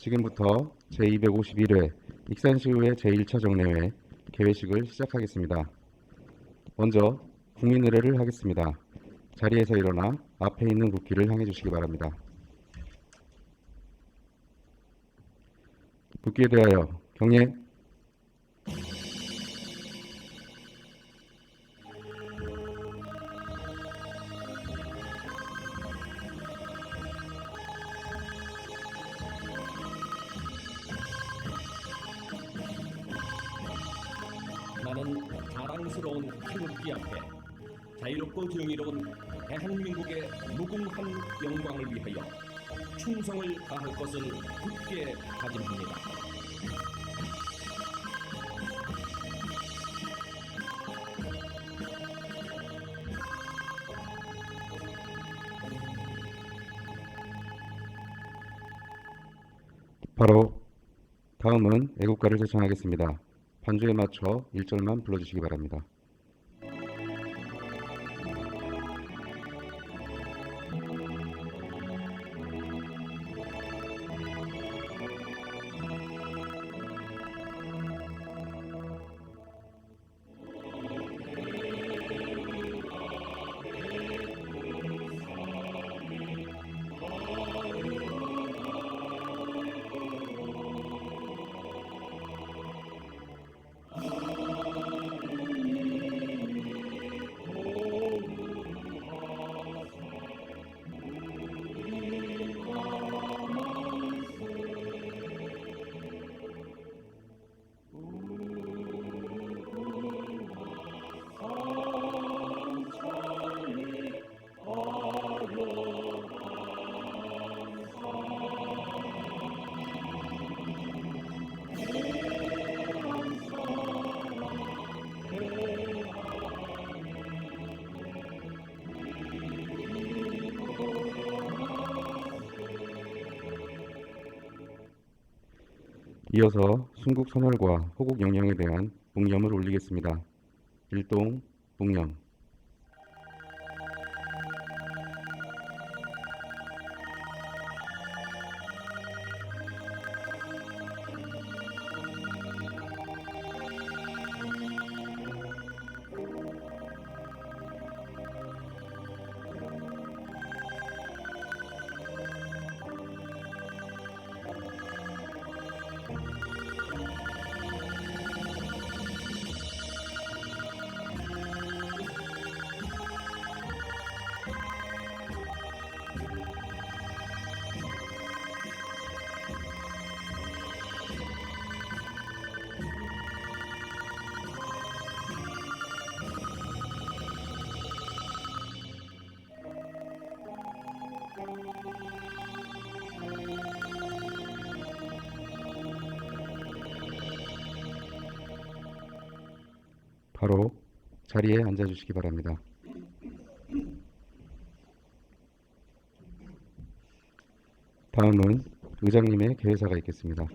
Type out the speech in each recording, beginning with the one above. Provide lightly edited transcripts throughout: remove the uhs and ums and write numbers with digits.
지금부터 제251회 익산시의회 제1차 정례회 개회식을 시작하겠습니다. 먼저 국민의례를 하겠습니다. 자리에서 일어나 앞에 있는 국기를 향해 주시기 바랍니다. 국기에 대하여 경례. 나는 자랑스러운 태극기 앞에 자유롭고 정의로운 대한민국의 무궁한 영광을 위하여 충성을 다할 것을 굳게 다짐합니다. 바로 다음은 애국가를 제청하겠습니다. 반주에 맞춰 1절만 불러주시기 바랍니다. 이어서 순국 선열과 호국 영령에 대한 묵념을 올리겠습니다. 일동 묵념. 바로 자리에 앉아주시기 바랍니다. 다음은 의장님의 개회사가 있겠습니다.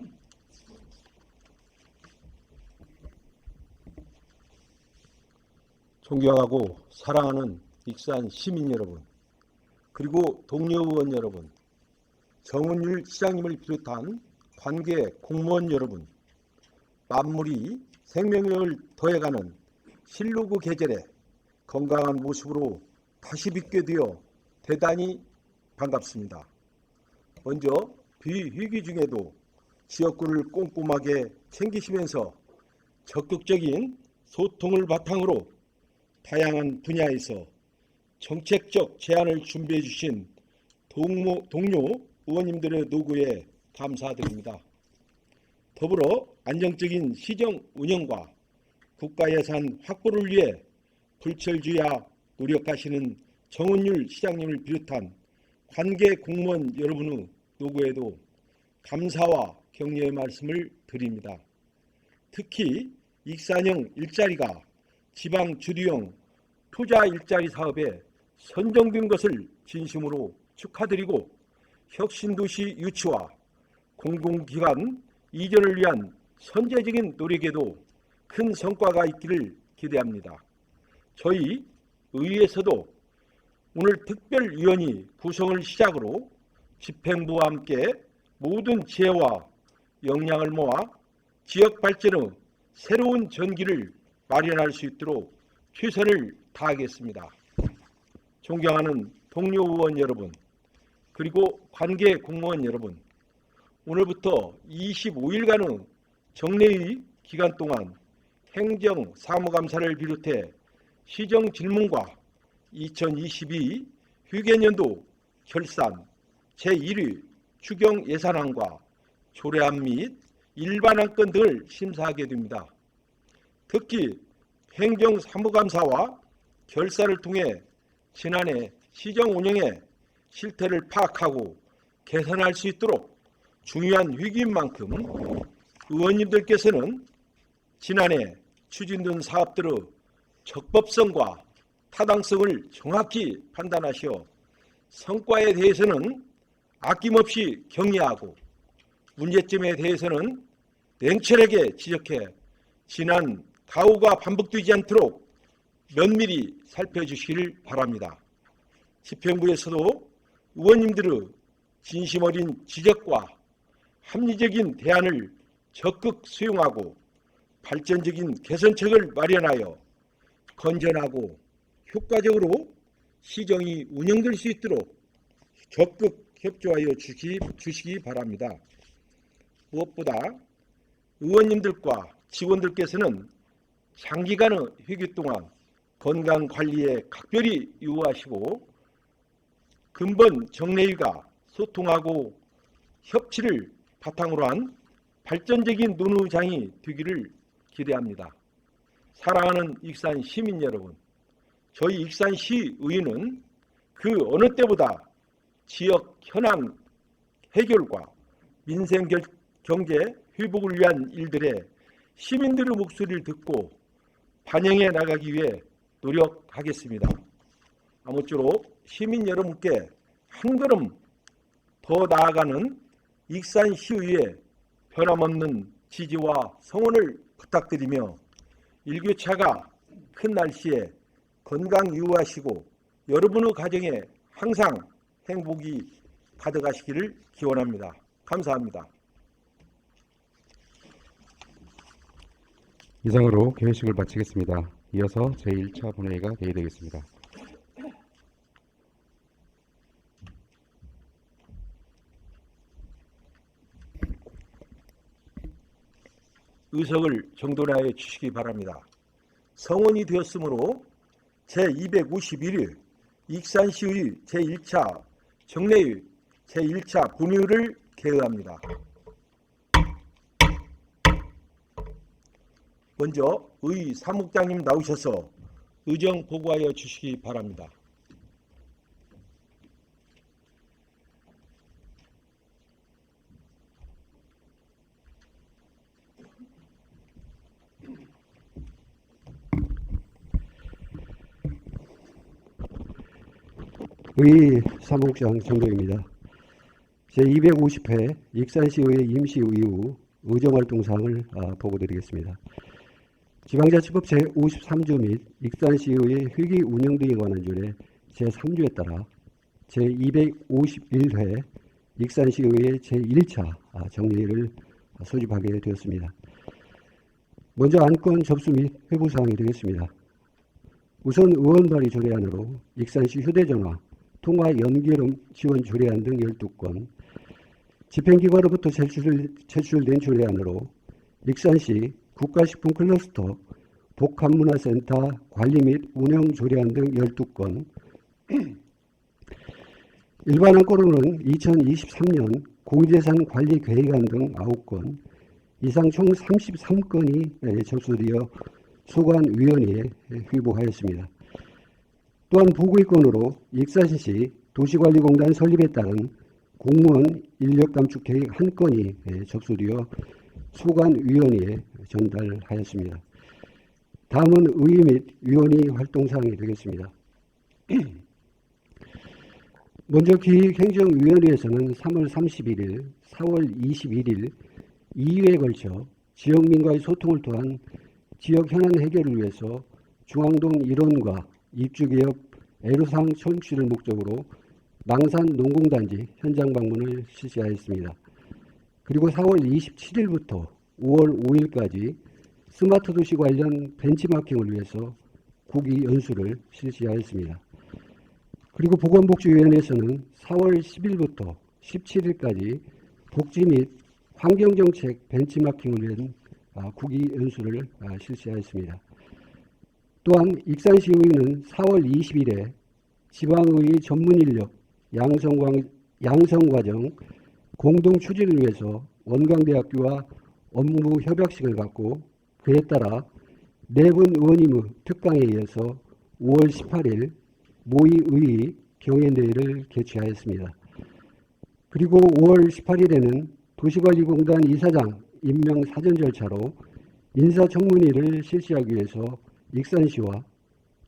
존경하고 사랑하는 익산 시민 여러분, 그리고 동료 의원 여러분, 정은율 시장님을 비롯한 관계 공무원 여러분, 만물이 생명력을 더해가는 신루구 계절에 건강한 모습으로 다시 뵙게 되어 대단히 반갑습니다. 먼저 비위기 중에도 지역구를 꼼꼼하게 챙기시면서 적극적인 소통을 바탕으로 다양한 분야에서 정책적 제안을 준비해 주신 동료 의원님들의 노고에 감사드립니다. 더불어 안정적인 시정 운영과 국가예산 확보를 위해 불철주야 노력하시는 정은율 시장님을 비롯한 관계 공무원 여러분의 노고에도 감사와 격려의 말씀을 드립니다. 특히 익산형 일자리가 지방 주도형 투자 일자리 사업에 선정된 것을 진심으로 축하드리고 혁신도시 유치와 공공기관 이전을 위한 선제적인 노력에도 큰 성과가 있기를 기대합니다. 저희 의회에서도 오늘 특별위원회 구성을 시작으로 집행부와 함께 모든 지혜와 역량을 모아 지역 발전의 새로운 전기를 마련할 수 있도록 최선을 다하겠습니다. 존경하는 동료 의원 여러분, 그리고 관계 공무원 여러분, 오늘부터 25일간의 정례의 기간 동안 행정 사무감사를 비롯해 시정 질문과 2022 휴계년도 결산, 제1회 추경 예산안과 조례안 및 일반 안건 등을 심사하게 됩니다. 특히 행정사무감사와 결사를 통해 지난해 시정 운영의 실태를 파악하고 개선할 수 있도록 중요한 위기인 만큼 의원님들께서는 지난해 추진된 사업들의 적법성과 타당성을 정확히 판단하시어 성과에 대해서는 아낌없이 격려하고 문제점에 대해서는 냉철하게 지적해 지난 가오가 반복되지 않도록 면밀히 살펴주시길 바랍니다. 집행부에서도 의원님들의 진심 어린 지적과 합리적인 대안을 적극 수용하고 발전적인 개선책을 마련하여 건전하고 효과적으로 시정이 운영될 수 있도록 적극 협조하여 주시기 바랍니다. 무엇보다 의원님들과 직원들께서는 장기간의 회기 동안 건강관리에 각별히 유의하시고 근본 정례위가 소통하고 협치를 바탕으로 한 발전적인 논의장이 되기를 기대합니다. 사랑하는 익산 시민 여러분, 저희 익산시의회는 그 어느 때보다 지역 현안 해결과 민생 경제 회복을 위한 일들에 시민들의 목소리를 듣고 반영해 나가기 위해 노력하겠습니다. 아무쪼록 시민 여러분께 한 걸음 더 나아가는 익산시의회 변함없는 지지와 성원을 부탁드리며 일교차가 큰 날씨에 건강 유의하시고 여러분의 가정에 항상 행복이 가득하시기를 기원합니다. 감사합니다. 이상으로 개회식을 마치겠습니다. 이어서 제1차 본회의가 개의되겠습니다. 의석을 정돈하여 주시기 바랍니다. 성원이 되었으므로 제251회 익산시의 제1차 정례의 제1차 본회의를 개의합니다. 먼저 의 사무국장님 나오셔서 의정 보고하여 주시기 바랍니다. 의 사무국장 정동입니다. 제250회 익산시의회 임시의 후 의정활동사항을 보고드리겠습니다. 지방자치법 제53조 및 익산시의회 회기 운영 등에 관한 조례 제3조에 따라 제251회 익산시의회 제1차 정례를 소집하게 되었습니다. 먼저 안건 접수 및 회부사항이 되겠습니다. 우선 의원 발의 조례안으로 익산시 휴대전화, 통화 연결음 지원 조례안 등 12건, 집행기관으로부터 제출된 조례안으로 익산시 국가식품 클러스터 복합문화센터 관리 및 운영 조례안 등 12건, 일반 안건으로는 2023년 공재산 관리 계획안 등 9건, 이상 총 33건이 접수되어 소관위원회에 회부하였습니다. 또한 보고의건으로 익산시 도시관리공단 설립에 따른 공무원 인력감축 계획 1건이 접수되어 소관위원회에 전달하였습니다. 다음은 의회 및 위원회 활동사항이 되겠습니다. 먼저 기획행정위원회에서는 3월 31일, 4월 21일 2회에 걸쳐 지역민과의 소통을 통한 지역 현안 해결을 위해서 중앙동 일원과 입주개업 애로사항 청취를 목적으로 망산 농공단지 현장 방문을 실시하였습니다. 그리고 4월 27일부터 5월 5일까지 스마트 도시 관련 벤치마킹을 위해서 국위 연수를 실시하였습니다. 그리고 보건복지위원회에서는 4월 10일부터 17일까지 복지 및 환경정책 벤치마킹을 위한 국위 연수를 실시하였습니다. 또한 익산시의회는 4월 20일에 지방의 전문인력 양성과정 공동 추진을 위해서 원광대학교와 업무 협약식을 갖고 그에 따라 4분 의원님의 특강에 이어서 5월 18일 모의의 경연대회를 개최하였습니다. 그리고 5월 18일에는 도시관리공단 이사장 임명 사전 절차로 인사청문회를 실시하기 위해서 익산시와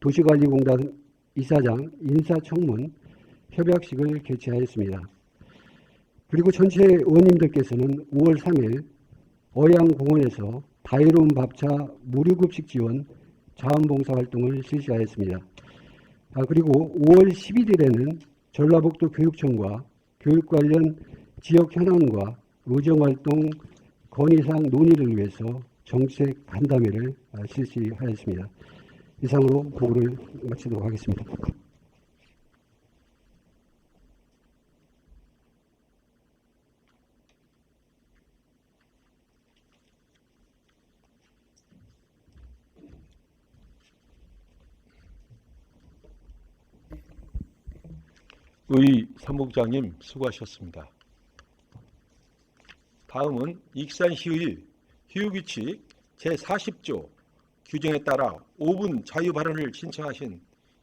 도시관리공단 이사장 인사청문 협약식을 개최하였습니다. 그리고 전체 의원님들께서는 5월 3일 어양공원에서 다이로운 밥차 무료급식 지원 자원봉사활동을 실시하였습니다. 그리고 5월 11일에는 전라북도 교육청과 교육 관련 지역 현안과 의정활동 건의사항 논의를 위해서 정책 간담회를 실시하였습니다. 이상으로 보고를 마치도록 하겠습니다. 의 사무국장님 수고하셨습니다. 다음은 익산시의 휴규칙 제40조 규정에 따라 5분 자유 발언을 신청하신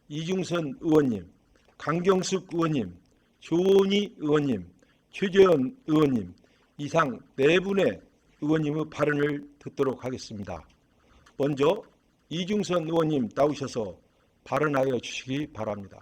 이중선 의원님, 강경숙 의원님, 조은희 의원님, 최재현 의원님 이상 4분의 의원님의 발언을 듣도록 하겠습니다. 먼저 이중선 의원님 나오셔서 발언하여 주시기 바랍니다.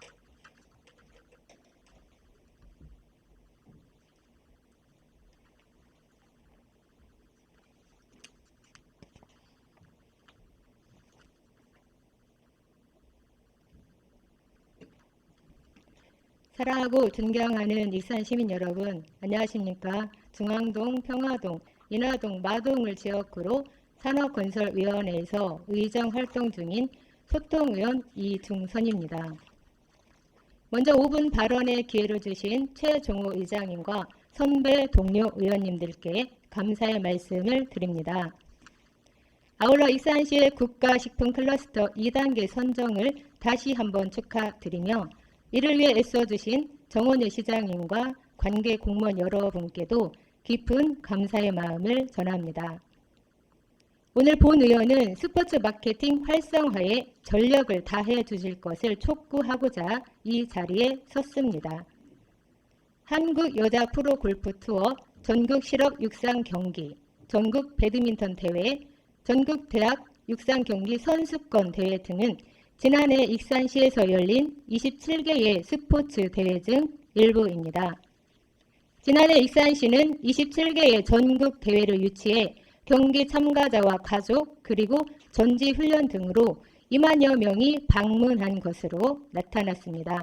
사랑하고 존경하는 익산 시민 여러분, 안녕하십니까? 중앙동, 평화동, 인하동, 마동을 지역구로 산업건설위원회에서 의정활동 중인 소통의원 이중선입니다. 먼저 5분 발언의 기회를 주신 최종호 의장님과 선배 동료 의원님들께 감사의 말씀을 드립니다. 아울러 익산시의 국가식품 클러스터 2단계 선정을 다시 한번 축하드리며 이를 위해 애써주신 정원효 시장님과 관계 공무원 여러분께도 깊은 감사의 마음을 전합니다. 오늘 본 의원은 스포츠 마케팅 활성화에 전력을 다해 주실 것을 촉구하고자 이 자리에 섰습니다. 한국 여자 프로 골프 투어, 전국 실업 육상 경기, 전국 배드민턴 대회, 전국 대학 육상 경기 선수권 대회 등은 지난해 익산시에서 열린 27개의 스포츠 대회 중 일부입니다. 지난해 익산시는 27개의 전국 대회를 유치해 경기 참가자와 가족 그리고 전지훈련 등으로 2만여 명이 방문한 것으로 나타났습니다.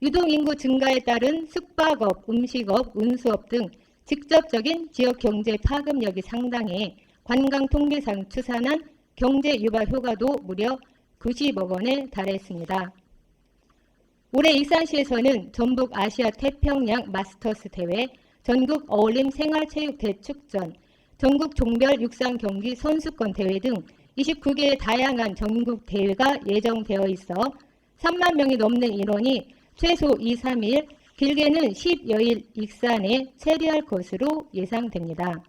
유동인구 증가에 따른 숙박업, 음식업, 운수업 등 직접적인 지역경제 파급력이 상당해 관광통계상 추산한 경제 유발 효과도 무려 90억 원에 달했습니다. 올해 익산시에서는 전북 아시아 태평양 마스터스 대회, 전국 어울림 생활체육 대축전, 전국 종별 육상 경기 선수권 대회 등 29개의 다양한 전국 대회가 예정되어 있어 3만 명이 넘는 인원이 최소 2, 3일, 길게는 10여일 익산에 체류할 것으로 예상됩니다.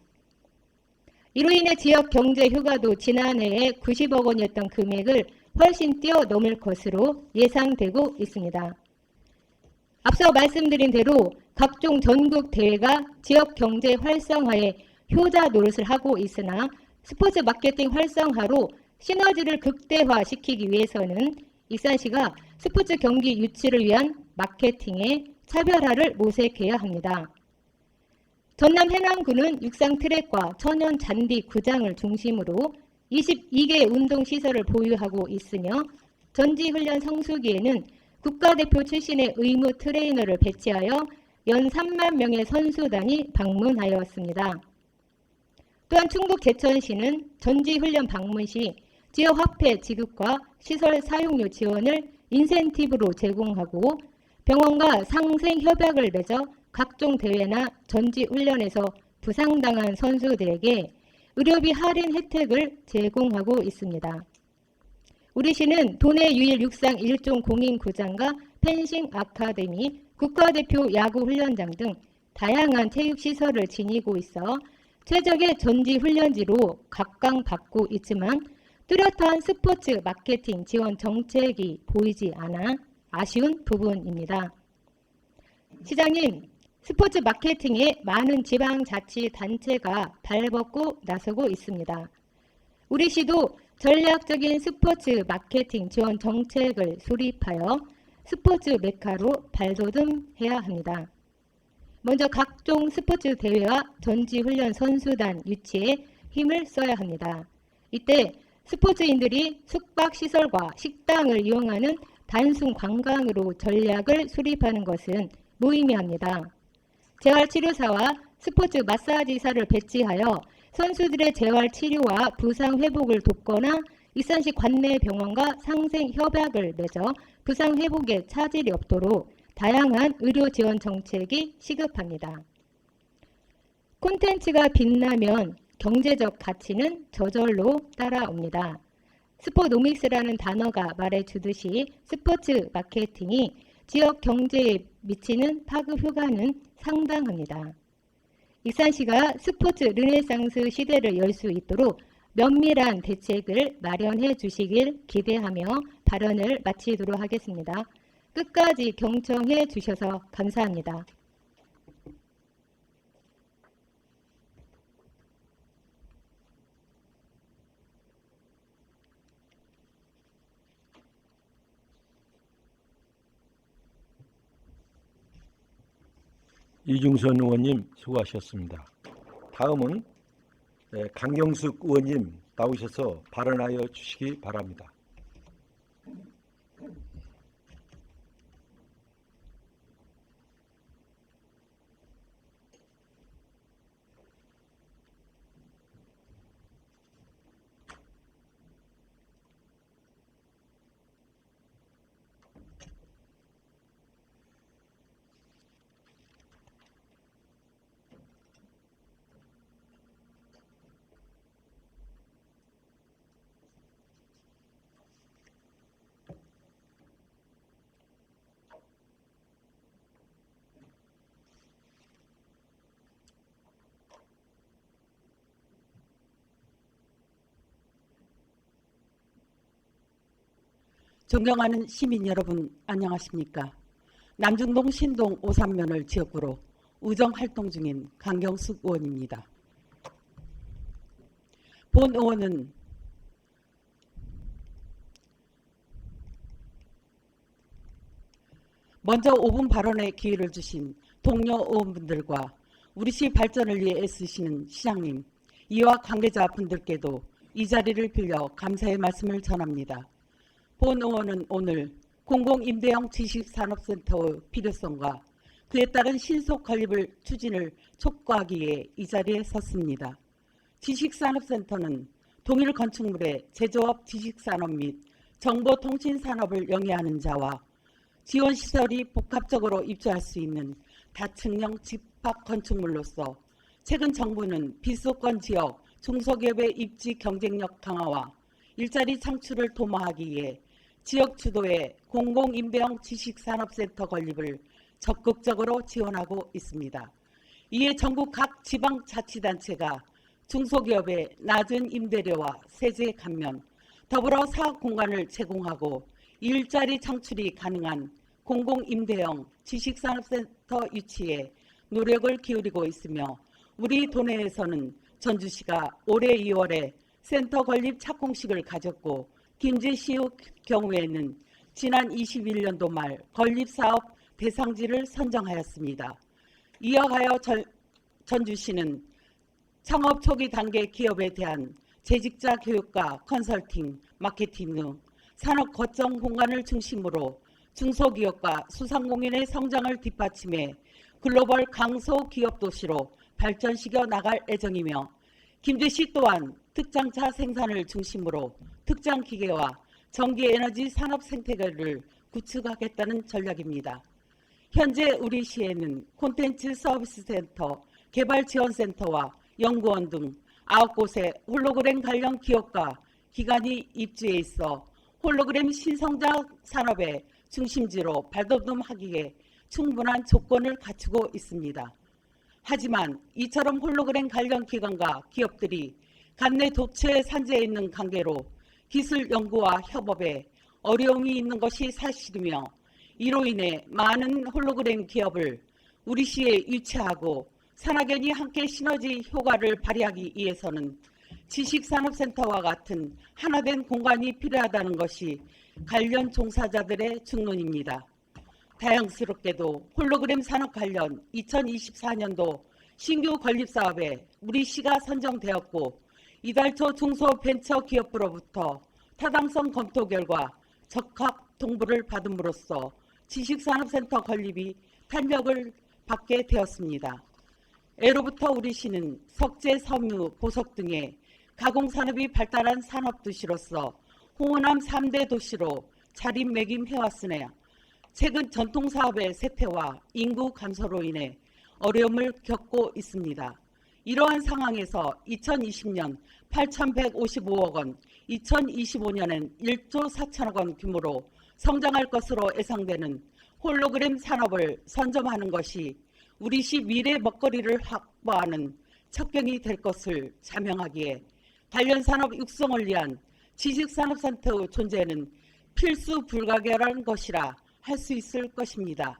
이로 인해 지역 경제 효과도 지난해에 90억 원이었던 금액을 훨씬 뛰어넘을 것으로 예상되고 있습니다. 앞서 말씀드린 대로 각종 전국 대회가 지역 경제 활성화에 효자 노릇을 하고 있으나 스포츠 마케팅 활성화로 시너지를 극대화시키기 위해서는 익산시가 스포츠 경기 유치를 위한 마케팅에 차별화를 모색해야 합니다. 전남 해남군은 육상 트랙과 천연 잔디 구장을 중심으로 22개의 운동시설을 보유하고 있으며 전지훈련 성수기에는 국가대표 출신의 의무 트레이너를 배치하여 연 3만 명의 선수단이 방문하였습니다. 또한 충북 제천시는 전지훈련 방문 시 지역 화폐 지급과 시설 사용료 지원을 인센티브로 제공하고 병원과 상생 협약을 맺어 각종 대회나 전지훈련에서 부상당한 선수들에게 의료비 할인 혜택을 제공하고 있습니다. 우리 시는 도내 유일 육상 1종 공인구장과 펜싱 아카데미, 국가대표 야구훈련장 등 다양한 체육시설을 지니고 있어 최적의 전지훈련지로 각광받고 있지만 뚜렷한 스포츠 마케팅 지원 정책이 보이지 않아 아쉬운 부분입니다. 시장님, 스포츠 마케팅에 많은 지방자치단체가 발벗고 나서고 있습니다. 우리 시도 전략적인 스포츠 마케팅 지원 정책을 수립하여 스포츠 메카로 발돋움해야 합니다. 먼저 각종 스포츠 대회와 전지훈련 선수단 유치에 힘을 써야 합니다. 이때 스포츠인들이 숙박시설과 식당을 이용하는 단순 관광으로 전략을 수립하는 것은 무의미합니다. 재활치료사와 스포츠 마사지사를 배치하여 선수들의 재활치료와 부상회복을 돕거나 익산시 관내 병원과 상생협약을 맺어 부상회복에 차질이 없도록 다양한 의료지원 정책이 시급합니다. 콘텐츠가 빛나면 경제적 가치는 저절로 따라옵니다. 스포노믹스라는 단어가 말해주듯이 스포츠 마케팅이 지역 경제에 미치는 파급 효과는 상당합니다. 익산시가 스포츠 르네상스 시대를 열 수 있도록 면밀한 대책을 마련해 주시길 기대하며 발언을 마치도록 하겠습니다. 끝까지 경청해 주셔서 감사합니다. 이중선 의원님 수고하셨습니다. 다음은 강경숙 의원님 나오셔서 발언하여 주시기 바랍니다. 존경하는 시민 여러분, 안녕하십니까? 남중동 신동 오산면을 지역구로 의정활동 중인 강경숙 의원입니다. 본 의원은 먼저 5분 발언의 기회를 주신 동료 의원분들과 우리시 발전을 위해 애쓰시는 시장님, 이와 관계자분들께도 이 자리를 빌려 감사의 말씀을 전합니다. 본 의원은 오늘 공공임대형 지식산업센터의 필요성과 그에 따른 신속 건립을 추진을 촉구하기 위해 이 자리에 섰습니다. 지식산업센터는 동일 건축물의 제조업 지식산업 및 정보통신산업을 영위하는 자와 지원시설이 복합적으로 입주할 수 있는 다층형 집합 건축물로서 최근 정부는 비수도권 지역 중소기업의 입지 경쟁력 강화와 일자리 창출을 도모하기 위해 지역 주도의 공공임대형 지식산업센터 건립을 적극적으로 지원하고 있습니다. 이에 전국 각 지방자치단체가 중소기업의 낮은 임대료와 세제 감면, 더불어 사업 공간을 제공하고 일자리 창출이 가능한 공공임대형 지식산업센터 유치에 노력을 기울이고 있으며 우리 도내에서는 전주시가 올해 2월에 센터 건립 착공식을 가졌고 김제시의 경우에는 지난 21년도 말 건립사업 대상지를 선정하였습니다. 이어가여 전주시는 창업 초기 단계 기업에 대한 재직자 교육과 컨설팅, 마케팅 등 산업 거점 공간을 중심으로 중소기업과 소상공인의 성장을 뒷받침해 글로벌 강소 기업 도시로 발전시켜 나갈 예정이며 김제시 또한 특장차 생산을 중심으로 특장 기계와 전기에너지 산업 생태계를 구축하겠다는 전략입니다. 현재 우리 시에는 콘텐츠 서비스 센터, 개발 지원 센터와 연구원 등 9곳의 홀로그램 관련 기업과 기관이 입주해 있어 홀로그램 신성장 산업의 중심지로 발돋움하기에 충분한 조건을 갖추고 있습니다. 하지만 이처럼 홀로그램 관련 기관과 기업들이 간내 도체 산재에 있는 관계로 기술 연구와 협업에 어려움이 있는 것이 사실이며 이로 인해 많은 홀로그램 기업을 우리 시에 유치하고 산학연이 함께 시너지 효과를 발휘하기 위해서는 지식산업센터와 같은 하나된 공간이 필요하다는 것이 관련 종사자들의 중론입니다. 다행스럽게도 홀로그램 산업 관련 2024년도 신규 건립사업에 우리 시가 선정되었고 이달 초 중소벤처기업부로부터 타당성 검토 결과 적합 통보를 받음으로써 지식산업센터 건립이 탄력을 받게 되었습니다. 애로부터 우리 시는 석재, 섬유, 보석 등의 가공산업이 발달한 산업도시로서 호남 3대 도시로 자리매김해왔으나 최근 전통사업의 쇠퇴와 인구 감소로 인해 어려움을 겪고 있습니다. 이러한 상황에서 2020년 8,155억 원, 2025년엔 1조 4천억 원 규모로 성장할 것으로 예상되는 홀로그램 산업을 선점하는 것이 우리 시 미래 먹거리를 확보하는 척경이 될 것을 자명하기에 관련 산업 육성을 위한 지식산업센터의 존재는 필수 불가결한 것이라 할 수 있을 것입니다.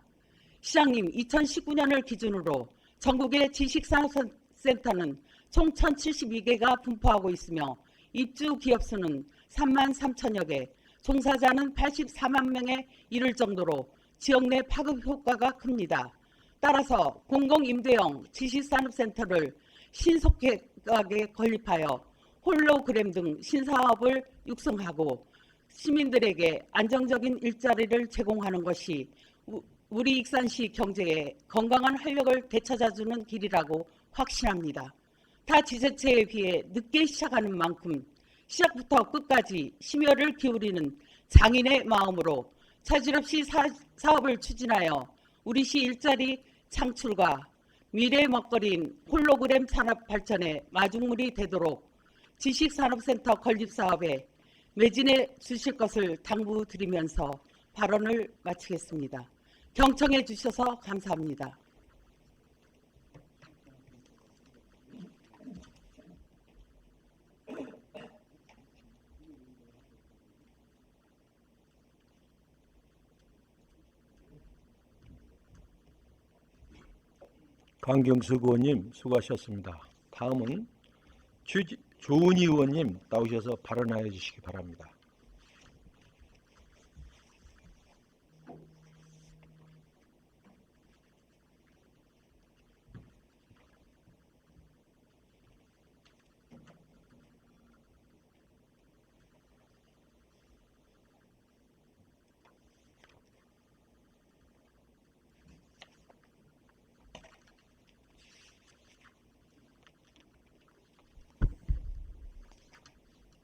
시장님, 2019년을 기준으로 전국의 지식산업센터는 총 1,072개가 분포하고 있으며 입주 기업 수는 3만 3천여 개, 종사자는 84만 명에 이를 정도로 지역 내 파급 효과가 큽니다. 따라서 공공임대형 지식산업센터를 신속하게 건립하여 홀로그램 등 신사업을 육성하고 시민들에게 안정적인 일자리를 제공하는 것이 우리 익산시 경제에 건강한 활력을 되찾아주는 길이라고 확신합니다. 타 지자체에 비해 늦게 시작하는 만큼 시작부터 끝까지 심혈을 기울이는 장인의 마음으로 차질 없이 사업을 추진하여 우리 시 일자리 창출과 미래의 먹거리인 홀로그램 산업 발전의 마중물이 되도록 지식산업센터 건립 사업에 매진해 주실 것을 당부드리면서 발언을 마치겠습니다. 경청해 주셔서 감사합니다. 강경석 의원님 수고하셨습니다. 다음은 조은희 의원님 나오셔서 발언하여 주시기 바랍니다.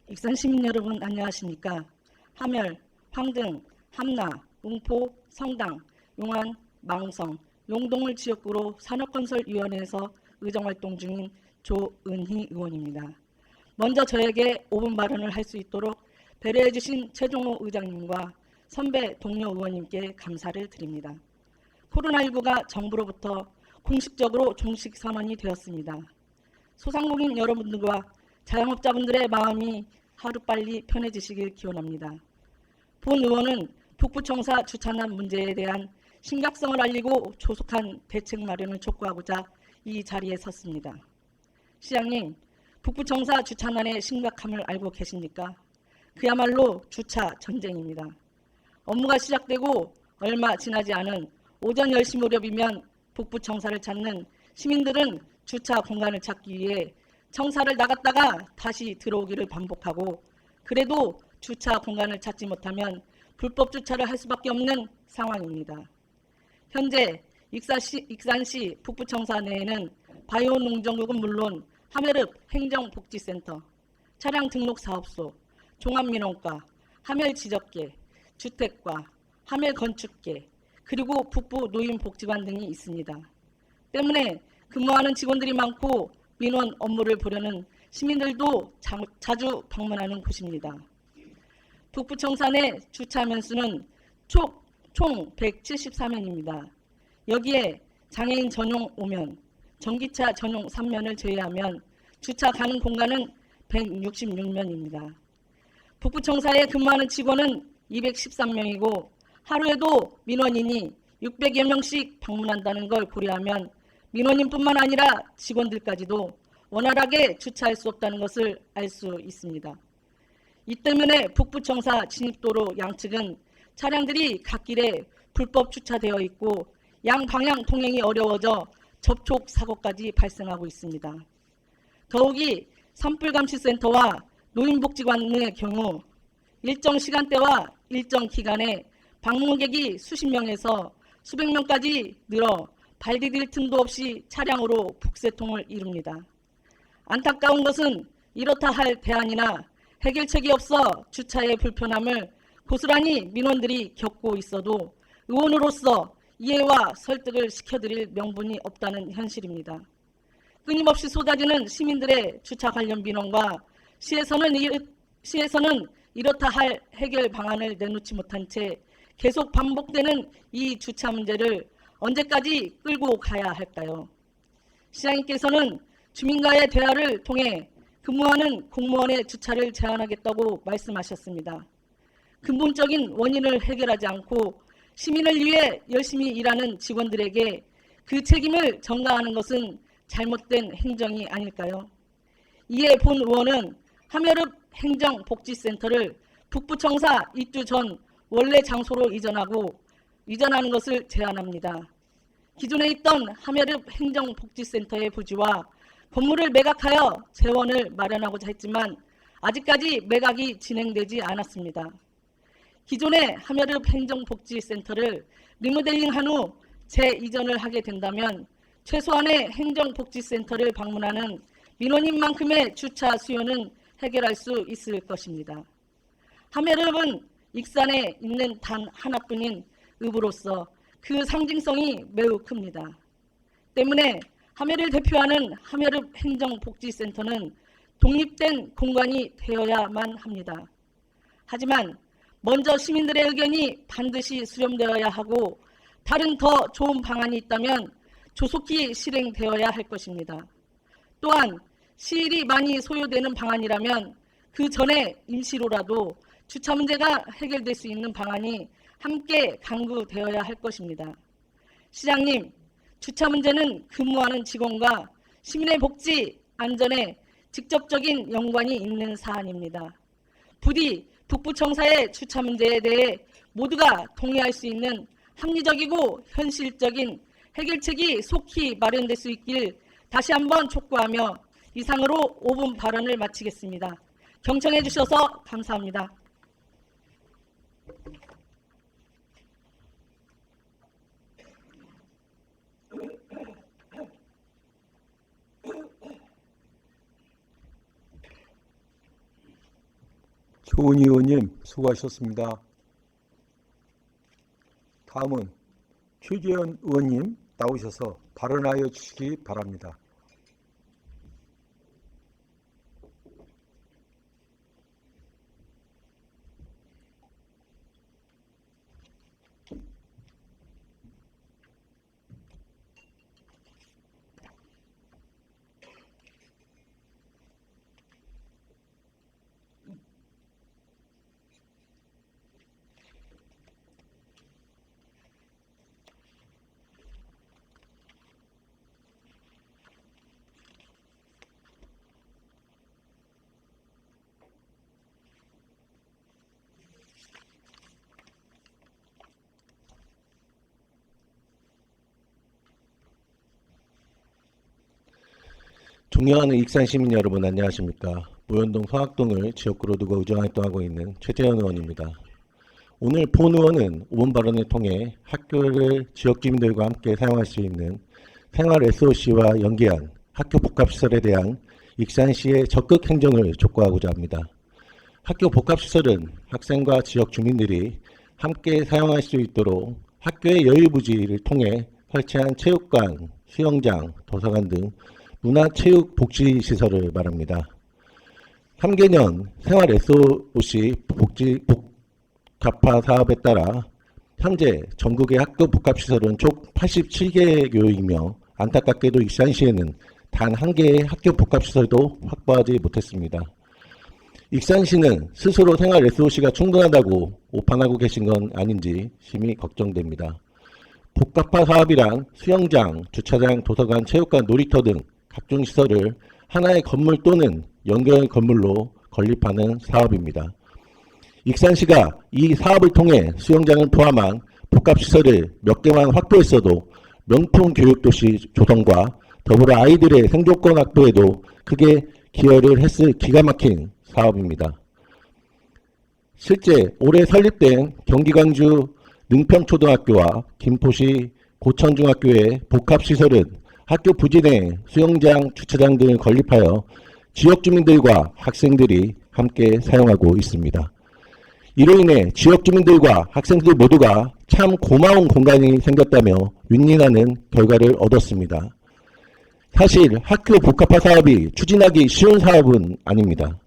익산 시민 여러분 안녕하십니까? 함열, 황등, 함나, 웅포, 성당, 용안, 망성, 용동을 지역구로 산업건설위원회에서 의정활동 중인 조은희 의원입니다. 먼저 저에게 5분 발언을 할 수 있도록 배려해 주신 최종호 의장님과 선배 동료 의원님께 감사를 드립니다. 코로나19가 정부로부터 공식적으로 종식 선언이 되었습니다. 소상공인 여러분들과 자영업자분들의 마음이 하루빨리 편해지시길 기원합니다. 본 의원은 북부청사 주차난 문제에 대한 심각성을 알리고 조속한 대책 마련을 촉구하고자 이 자리에 섰습니다. 시장님, 북부청사 주차난의 심각함을 알고 계십니까? 그야말로 주차 전쟁입니다. 업무가 시작되고 얼마 지나지 않은 오전 10시 무렵이면 북부청사를 찾는 시민들은 주차 공간을 찾기 위해 청사를 나갔다가 다시 들어오기를 반복하고 그래도 주차 공간을 찾지 못하면 불법 주차를 할 수밖에 없는 상황입니다. 현재 익산시 북부청사 내에는 바이오농정국은 물론 하멜읍 행정복지센터, 차량등록사업소, 종합민원과, 하멜지적계, 주택과, 하멜건축계, 그리고 북부 노인복지관 등이 있습니다. 때문에 근무하는 직원들이 많고 민원 업무를 보려는 시민들도 자주 방문하는 곳입니다. 북부청사 내 주차면 수는 총 174면입니다. 여기에 장애인 전용 5면, 전기차 전용 3면을 제외하면 주차 가능 공간은 166면입니다. 북부청사에 근무하는 직원은 213명이고 하루에도 민원인이 600여 명씩 방문한다는 걸 고려하면 민원인뿐만 아니라 직원들까지도 원활하게 주차할 수 없다는 것을 알 수 있습니다. 이 때문에 북부청사 진입도로 양측은 차량들이 갓길에 불법 주차되어 있고 양방향 통행이 어려워져 접촉 사고까지 발생하고 있습니다. 더욱이 산불감시센터와 노인복지관의 경우 일정 시간대와 일정 기간에 방문객이 수십 명에서 수백 명까지 늘어 발 디딜 틈도 없이 차량으로 북새통을 이룹니다. 안타까운 것은 이렇다 할 대안이나 해결책이 없어 주차의 불편함을 고스란히 민원들이 겪고 있어도 의원으로서 이해와 설득을 시켜드릴 명분이 없다는 현실입니다. 끊임없이 쏟아지는 시민들의 주차 관련 민원과 시에서는 이렇다 할 해결 방안을 내놓지 못한 채 계속 반복되는 이 주차 문제를 언제까지 끌고 가야 할까요? 시장님께서는 주민과의 대화를 통해 근무하는 공무원의 주차를 제한하겠다고 말씀하셨습니다. 근본적인 원인을 해결하지 않고 시민을 위해 열심히 일하는 직원들에게 그 책임을 전가하는 것은 잘못된 행정이 아닐까요? 이에 본 의원은 하멜읍 행정복지센터를 북부청사 입주 전 원래 장소로 이전하는 것을 제안합니다. 기존에 있던 하멜읍 행정복지센터의 부지와 건물을 매각하여 재원을 마련하고자 했지만 아직까지 매각이 진행되지 않았습니다. 기존의 하멜읍 행정복지센터를 리모델링한 후 재이전을 하게 된다면 최소한의 행정복지센터를 방문하는 민원인만큼의 주차 수요는 해결할 수 있을 것입니다. 하멜읍은 익산에 있는 단 하나뿐인 읍으로서 그 상징성이 매우 큽니다. 때문에 하멜을 대표하는 하멜읍 행정복지센터는 독립된 공간이 되어야만 합니다. 하지만 먼저 시민들의 의견이 반드시 수렴되어야 하고 다른 더 좋은 방안이 있다면 조속히 실행되어야 할 것입니다. 또한 시일이 많이 소요되는 방안이라면 그 전에 임시로라도 주차 문제가 해결될 수 있는 방안이 함께 강구되어야 할 것입니다. 시장님, 주차 문제는 근무하는 직원과 시민의 복지, 안전에 직접적인 연관이 있는 사안입니다. 부디 북부청사의 주차 문제에 대해 모두가 동의할 수 있는 합리적이고 현실적인 해결책이 속히 마련될 수 있길 다시 한번 촉구하며 이상으로 5분 발언을 마치겠습니다. 경청해 주셔서 감사합니다. 조은희 의원님 수고하셨습니다. 다음은 최재현 의원님 나오셔서 발언하여 주시기 바랍니다. 존경하는 익산 시민 여러분 안녕하십니까. 무현동 성학동을 지역구로 두고 의정활동하고 있는 최재현 의원입니다. 오늘 본 의원은 5분 발언을 통해 학교를 지역 주민들과 함께 사용할 수 있는 생활 SOC와 연계한 학교 복합시설에 대한 익산시의 적극 행정을 촉구하고자 합니다. 학교 복합시설은 학생과 지역 주민들이 함께 사용할 수 있도록 학교의 여유부지를 통해 설치한 체육관, 수영장, 도서관 등 문화체육복지시설을 말합니다. 3개년 생활 SOC 복합화 사업에 따라 현재 전국의 학교 복합시설은 총 87개교이며 안타깝게도 익산시에는 단 한 개의 학교 복합시설도 확보하지 못했습니다. 익산시는 스스로 생활 SOC가 충분하다고 오판하고 계신 건 아닌지 심히 걱정됩니다. 복합화 사업이란 수영장, 주차장, 도서관, 체육관, 놀이터 등 각종 시설을 하나의 건물 또는 연결 건물로 건립하는 사업입니다. 익산시가 이 사업을 통해 수영장을 포함한 복합시설을 몇 개만 확보했어도 명품 교육도시 조성과 더불어 아이들의 생존권 확보에도 크게 기여를 했을 기가 막힌 사업입니다. 실제 올해 설립된 경기 광주 능평초등학교와 김포시 고천중학교의 복합시설은 학교 부지 내 수영장, 주차장 등을 건립하여 지역 주민들과 학생들이 함께 사용하고 있습니다. 이로 인해 지역 주민들과 학생들 모두가 참 고마운 공간이 생겼다며 윈윈하는 결과를 얻었습니다. 사실 학교 복합화 사업이 추진하기 쉬운 사업은 아닙니다.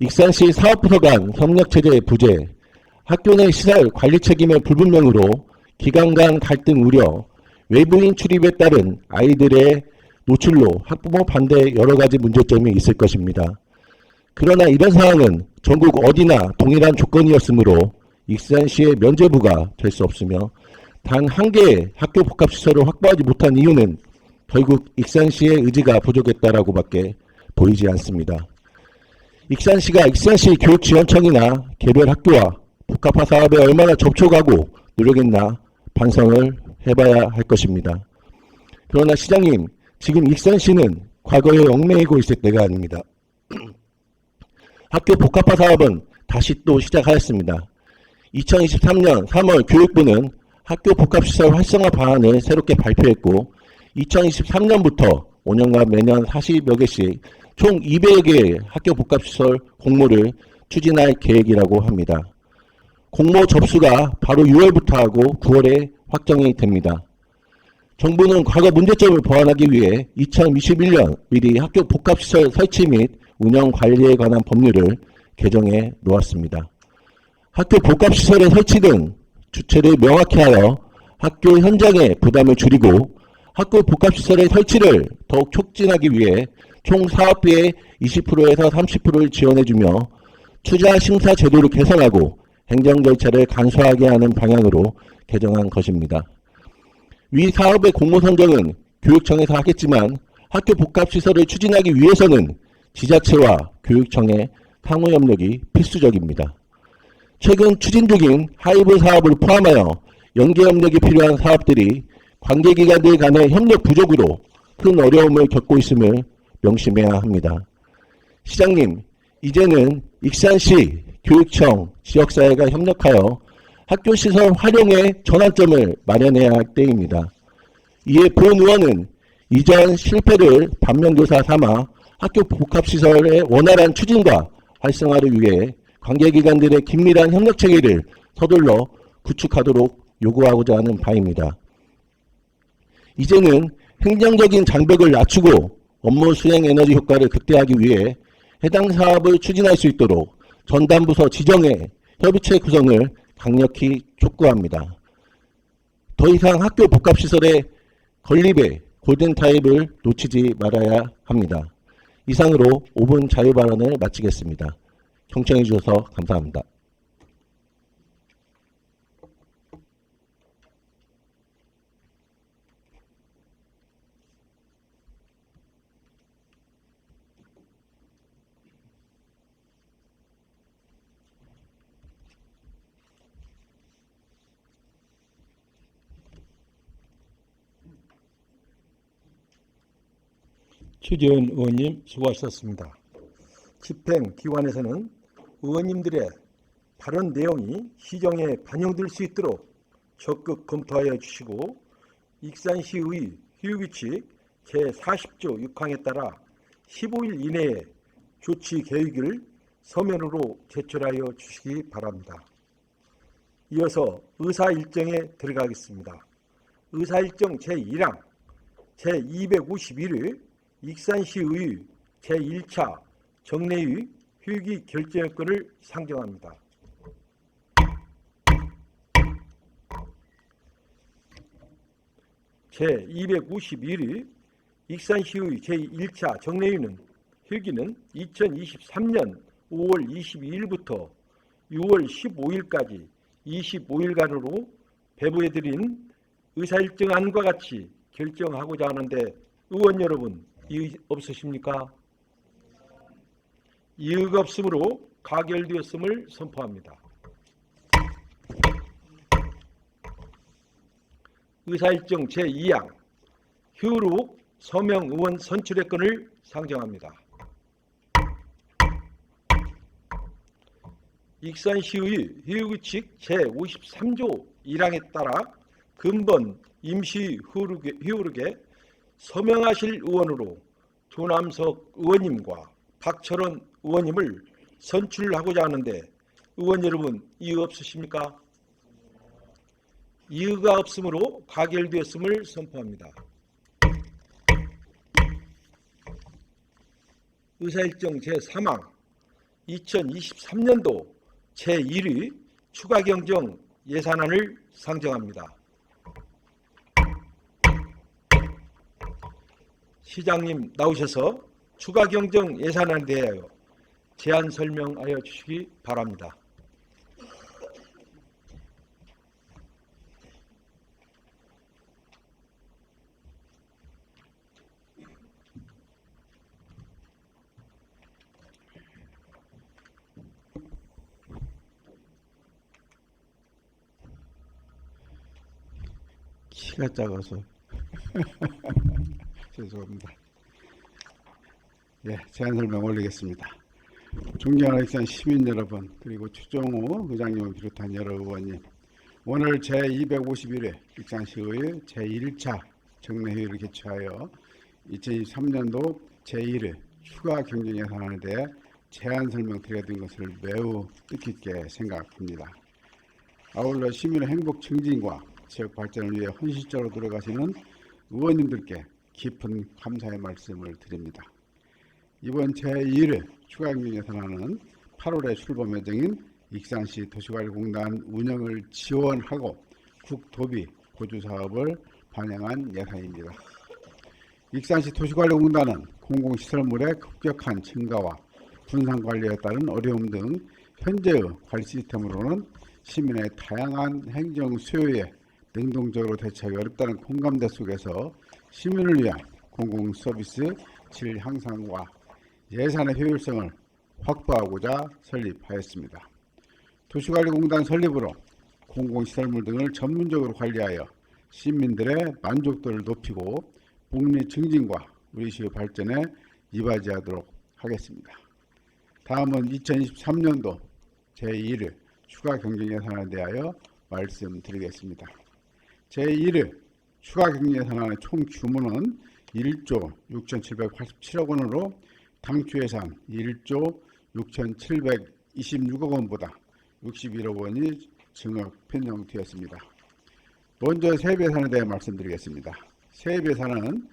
익산시 사업부서 간 협력체제 부재, 학교 내 시설 관리 책임의 불분명으로 기관 간 갈등 우려, 외부인 출입에 따른 아이들의 노출로 학부모 반대 여러 가지 문제점이 있을 것입니다. 그러나 이런 상황은 전국 어디나 동일한 조건이었으므로 익산시의 면죄부가 될 수 없으며 단 한 개의 학교 복합시설을 확보하지 못한 이유는 결국 익산시의 의지가 부족했다라고밖에 보이지 않습니다. 익산시가 익산시 교육지원청이나 개별 학교와 복합화 사업에 얼마나 접촉하고 노력했나 반성을 해봐야 할 것입니다. 그러나 시장님, 지금 익산시는 과거에 얽매이고 있을 때가 아닙니다. 학교 복합화 사업은 다시 또 시작하였습니다. 2023년 3월 교육부는 학교 복합시설 활성화 방안을 새롭게 발표했고 2023년부터 5년간 매년 40여 개씩 총 200여 개의 학교 복합시설 공모를 추진할 계획이라고 합니다. 공모 접수가 바로 6월부터 하고 9월에 확정이 됩니다. 정부는 과거 문제점을 보완하기 위해 2021년 미리 학교 복합시설 설치 및 운영 관리에 관한 법률을 개정해 놓았습니다. 학교 복합시설의 설치 등 주체를 명확히 하여 학교 현장의 부담을 줄이고 학교 복합시설의 설치를 더욱 촉진하기 위해 총 사업비의 20%에서 30%를 지원해주며 투자 심사 제도를 개선하고 행정 절차를 간소하게 하는 방향으로 개정한 것입니다. 위 사업의 공모 선정은 교육청에서 하겠지만 학교 복합시설을 추진하기 위해서는 지자체와 교육청의 상호 협력이 필수적입니다. 최근 추진 중인 하이브 사업을 포함하여 연계 협력이 필요한 사업들이 관계기관들 간의 협력 부족으로 큰 어려움을 겪고 있음을 명심해야 합니다. 시장님, 이제는 익산시, 교육청, 지역사회가 협력하여 학교시설 활용의 전환점을 마련해야 할 때입니다. 이에 본 의원은 이전 실패를 반면교사 삼아 학교 복합시설의 원활한 추진과 활성화를 위해 관계기관들의 긴밀한 협력체계를 서둘러 구축하도록 요구하고자 하는 바입니다. 이제는 행정적인 장벽을 낮추고 업무 수행 에너지 효과를 극대화하기 위해 해당 사업을 추진할 수 있도록 전담부서 지정의 협의체 구성을 강력히 촉구합니다. 더 이상 학교 복합시설의 건립에 골든타임을 놓치지 말아야 합니다. 이상으로 5분 자유발언을 마치겠습니다. 경청해 주셔서 감사합니다. 최재원 의원님 수고하셨습니다. 집행기관에서는 의원님들의 발언 내용이 시정에 반영될 수 있도록 적극 검토하여 주시고 익산시의 휴유규칙 제40조 6항에 따라 15일 이내에 조치 계획을 서면으로 제출하여 주시기 바랍니다. 이어서 의사일정에 들어가겠습니다. 의사일정 제1항 제251의 익산시의 제1차 정례의 휴기 결정권을 상정합니다. 제251의 익산시의 제1차 정례위는 휴기는 2023년 5월 22일부터 6월 15일까지 25일간으로 배부해드린 의사일정안과 같이 결정하고자 하는데 의원 여러분 이의 없으십니까? 이의가 없으므로 가결되었음을 선포합니다. 의사일정 제2항 휴룩 서명 의원 선출의 건을 상정합니다. 익산시의 휴유규칙 제53조 1항에 따라 근본 임시 휴룩에 서명하실 의원으로 조남석 의원님과 박철원 의원님을 선출하고자 하는데 의원 여러분 이의 없으십니까? 이의가 없으므로 가결되었음을 선포합니다. 의사일정 제3항 2023년도 제1의 추가경정 예산안을 상정합니다. 시장님 나오셔서 추가경정 예산안에 대하여 제안 설명하여 주시기 바랍니다. 키가 작아서 죄송합니다. 예, 제안 설명 올리겠습니다. 존경하는 익산 시민 여러분, 그리고 추종호 의장님을 비롯한 여러 의원님, 오늘 제251회 익산시의회 제1차 정례회의를 개최하여 2023년도 제1회 추가 경정 예산안에 대해 제안 설명드리게 된 것을 매우 뜻깊게 생각합니다. 아울러 시민의 행복 증진과 지역 발전을 위해 헌신적으로 노력하시는 의원님들께 깊은 감사의 말씀을 드립니다. 이번 제1회 추가경정 예산안은 8월에 출범 예정인 익산시 도시관리공단 운영을 지원하고 국도비 보조사업을 반영한 예산입니다. 익산시 도시관리공단은 공공시설물의 급격한 증가와 분산관리에 따른 어려움 등 현재의 관리 시스템으로는 시민의 다양한 행정 수요에 능동적으로 대처하기 어렵다는 공감대 속에서 시민을 위한 공공서비스 질 향상과 예산의 효율성을 확보하고자 설립하였습니다. 도시관리공단 설립으로 공공시설물 등을 전문적으로 관리하여 시민들의 만족도를 높이고 복리 증진과 우리 시의 발전에 이바지하도록 하겠습니다. 다음은 2023년도 제1회 추가 경정 예산안에 대하여 말씀드리겠습니다. 제1회 추가 경정 예산안의 총 규모는 1조 6,787억 원으로 당초 예산 1조 6,726억 원보다 61억 원이 증액 편성되었습니다. 먼저 세부 예산에 대해 말씀드리겠습니다. 세부 예산은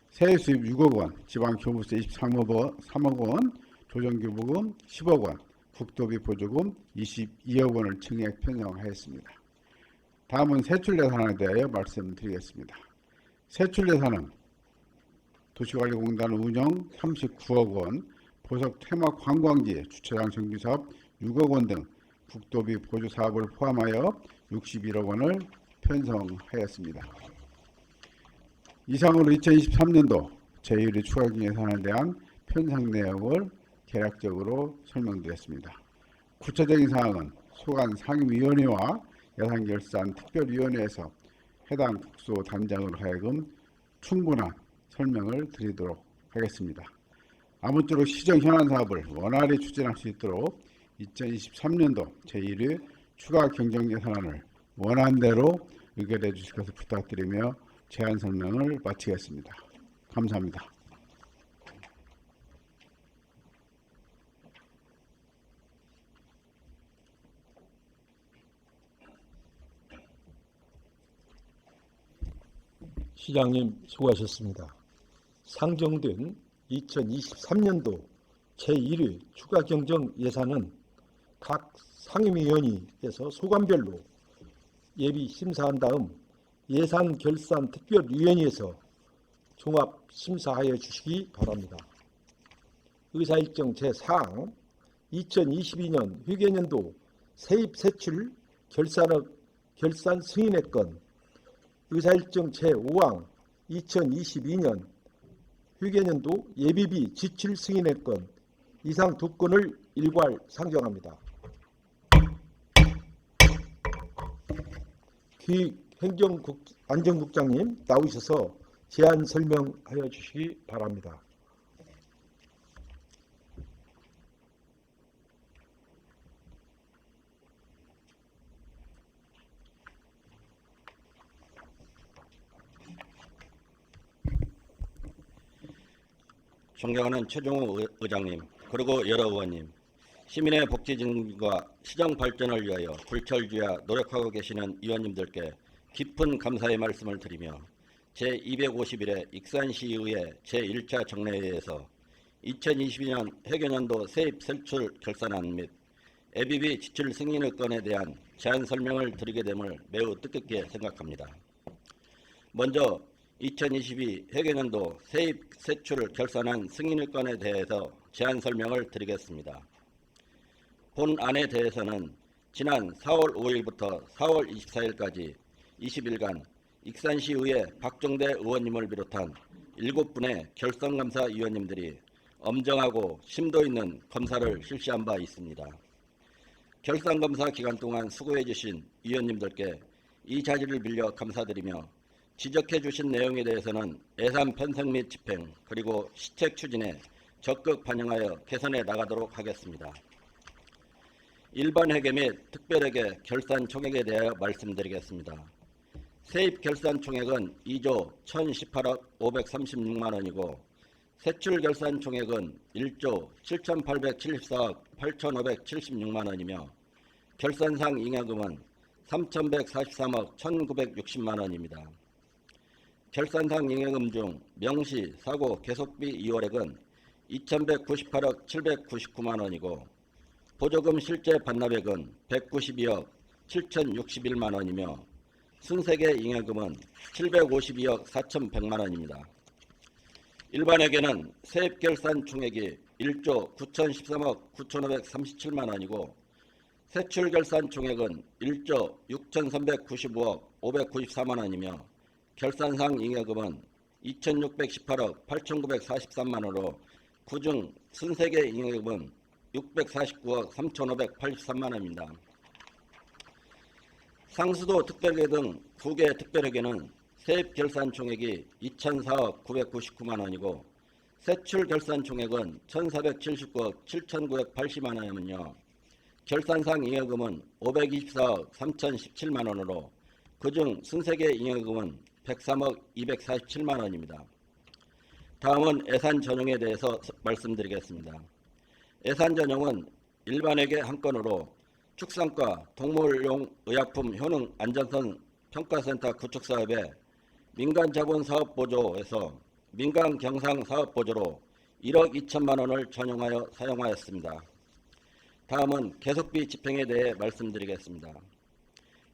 세액 수입 6억 원, 지방교부세 23억 원, 조정교부금 10억 원, 국도비 보조금 22억 원을 증액 편성하였습니다. 다음은 세출 예산에 대하여 말씀드리겠습니다. 세출 예산은 도시관리공단 운영 39억 원, 보석 테마 관광지 주차장 정비사업 6억 원 등 국도비 보조 사업을 포함하여 61억 원을 편성하였습니다. 이상으로 2023년도 제1회 추가경정 예산에 대한 편성 내역을 개략적으로 설명드렸습니다. 구체적인 사항은 소관 상임위원회와 예산결산 특별위원회에서 해당 국소 단장으로 하여금 충분한 설명을 드리도록 하겠습니다. 아무쪼록 시정 현안 사업을 원활히 추진할 수 있도록 2023년도 제1회 추가 경정 예산안을 원안대로 의결해 주실 것을 부탁드리며 제안 설명을 마치겠습니다. 감사합니다. 시장님 수고하셨습니다. 상정된 2023년도 제1회 추가 경정 예산은 각 상임위원회에서 소관별로 예비 심사한 다음 예산결산특별위원회에서 종합 심사하여 주시기 바랍니다. 의사일정 제4항 2022년 회계연도 세입세출 결산 승인의 건, 의사일정 제5항 2022년 회계연도 예비비 지출 승인의 건 이상 두 건을 일괄 상정합니다. 기획행정안전국장님 나오셔서 제안 설명하여 주시기 바랍니다. 존경하는 최종호 의장님, 그리고 여러 의원님, 시민의 복지 증진과 시정 발전을 위하여 불철주야 노력하고 계시는 의원님들께 깊은 감사의 말씀을 드리며 제251회 익산시의회 제1차 정례회에서 2022년 회계연도 세입세출 결산안 및 예비비 지출 승인의 건에 대한 제안 설명을 드리게 됨을 매우 뜻깊게 생각합니다. 먼저 2022 회계연도 세입세출 결산안 승인의 건에 대해서 제안 설명을 드리겠습니다. 본안에 대해서는 지난 4월 5일부터 4월 24일까지 20일간 익산시의회 박종대 의원님을 비롯한 7분의 결선감사위원님들이 엄정하고 심도 있는 검사를 실시한 바 있습니다. 결산검사 기간 동안 수고해 주신 위원님들께 이 자리를 빌려 감사드리며 지적해 주신 내용에 대해서는 예산 편성 및 집행 그리고 시책 추진에 적극 반영하여 개선해 나가도록 하겠습니다. 일반 회계 및 특별회계 결산 총액에 대하여 말씀드리겠습니다. 세입 결산 총액은 2조 1,018억 536만 원이고 세출 결산 총액은 1조 7,874억 8,576만 원이며 결산상 잉여금은 3,143억 1,960만 원입니다. 결산상 잉여금 중 명시, 사고, 계속비 이월액은 2,198억 799만 원이고 보조금 실제 반납액은 192억 7,061만 원이며 순세계 잉여금은 752억 4,100만 원입니다. 일반회계는 세입결산 총액이 1조 9,013억 9,537만 원이고 세출결산 총액은 1조 6,395억 594만 원이며 결산상 잉여금은 2,618억 8,943만 원으로 그중 순세계 잉여금은 649억 3,583만 원입니다. 상수도 특별회계 등 2개 특별회계는 세입결산 총액이 2,004억 999만 원이고 세출결산 총액은 1,479억 7,980만 원이며 결산상 잉여금은 524억 3,017만 원으로 그중 순세계 잉여금은 103억 247만 원입니다. 다음은 예산 전용에 대해서 말씀드리겠습니다. 예산 전용은 일반회계 한 건으로 축산과 동물용 의약품 효능 안전성 평가센터 구축 사업에 민간 자본 사업 보조에서 민간 경상 사업 보조로 1억 2천만 원을 전용하여 사용하였습니다. 다음은 계속비 집행에 대해 말씀드리겠습니다.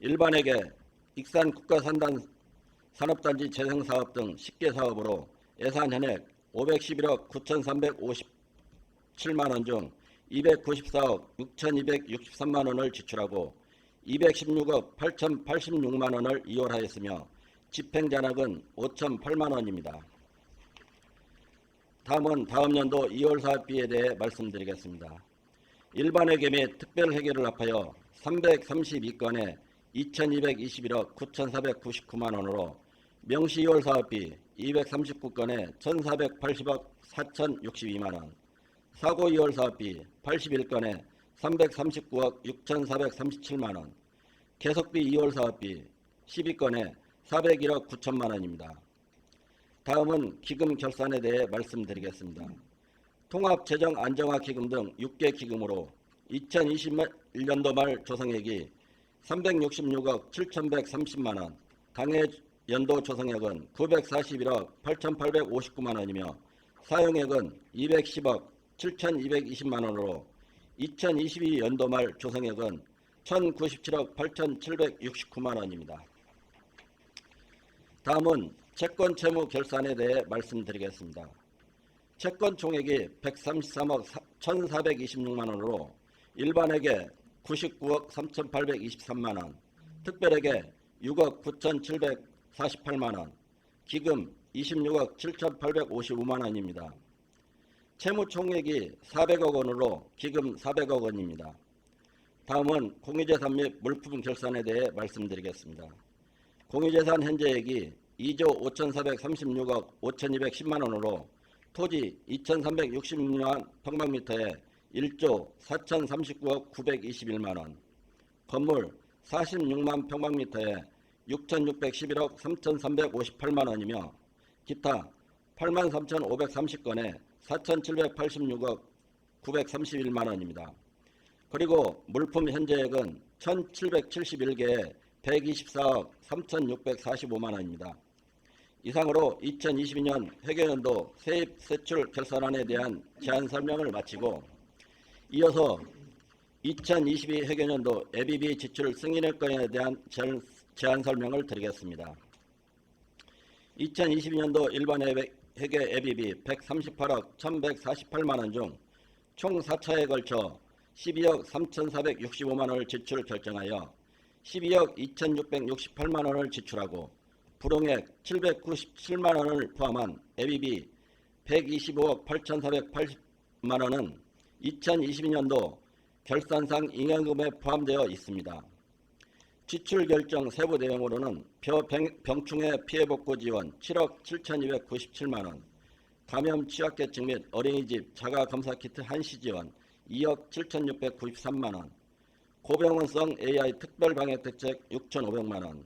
일반회계 익산 국가산단 산업단지 재생사업 등 10개 사업으로 예산 현액 511억 9,357만 원 중 294억 6,263만 원을 지출하고 216억 8,086만 원을 이월하였으며 집행잔액은 5,008만 원입니다. 다음은 다음 연도 2월 사업비에 대해 말씀드리겠습니다. 일반회계 및 특별회계를 합하여 332건에 2,221억 9,499만 원으로 명시 2월 사업비 239건에 1,480억 4,062만 원, 사고 2월 사업비 81건에 339억 6,437만 원, 계속비 2월 사업비 12건에 401억 9천만 원입니다. 다음은 기금 결산에 대해 말씀드리겠습니다. 통합재정안정화기금 등 6개 기금으로 2021년도 말 조성액이 366억 7,130만 원, 당해 연도 조성액은 941억 8,859만 원이며 사용액은 210억 7,220만 원으로 2022년도 말 조성액은 1,097억 8,769만 원입니다. 다음은 채권 채무 결산에 대해 말씀드리겠습니다. 채권 총액이 133억 1,426만 원으로 일반에게 99억 3,823만 원, 특별에게 6억 9,748만 원, 기금 26억 7,855만 원입니다. 채무 총액이 400억 원으로 기금 400억 원입니다. 다음은 공유재산 및 물품 결산에 대해 말씀드리겠습니다. 공유재산 현재액이 2조 5,436억 5,210만 원으로 토지 2,366만 평방미터에 1조 4,039억 921만 원, 건물 46만 평방미터에 6,611억 3,358만 원이며 기타 83,530건에 4,786억 931만 원입니다. 그리고 물품 현재액은 1,771개에 124억 3,645만 원입니다. 이상으로 2022년 회계연도 세입 세출 결산안에 대한 제안 설명을 마치고 이어서 2022 회계연도 예비비 지출 승인의 건에 대한 제안 설명을 드리겠습니다. 2022년도 일반 회계 예비비 138억 1,148만 원 중 총 4차에 걸쳐 12억 3,465만 원을 지출 결정하여 12억 2,668만 원을 지출하고 불용액 797만 원을 포함한 예비비 125억 8,480만 원은 2022년도 결산상 잉여금에 포함되어 있습니다. 지출 결정 세부 내용으로는 병충해 피해복구 지원 7억 7,297만 원, 감염 취약계층 및 어린이집 자가검사키트 한시 지원 2억 7,693만 원, 고병원성 AI 특별방역대책 6,500만 원,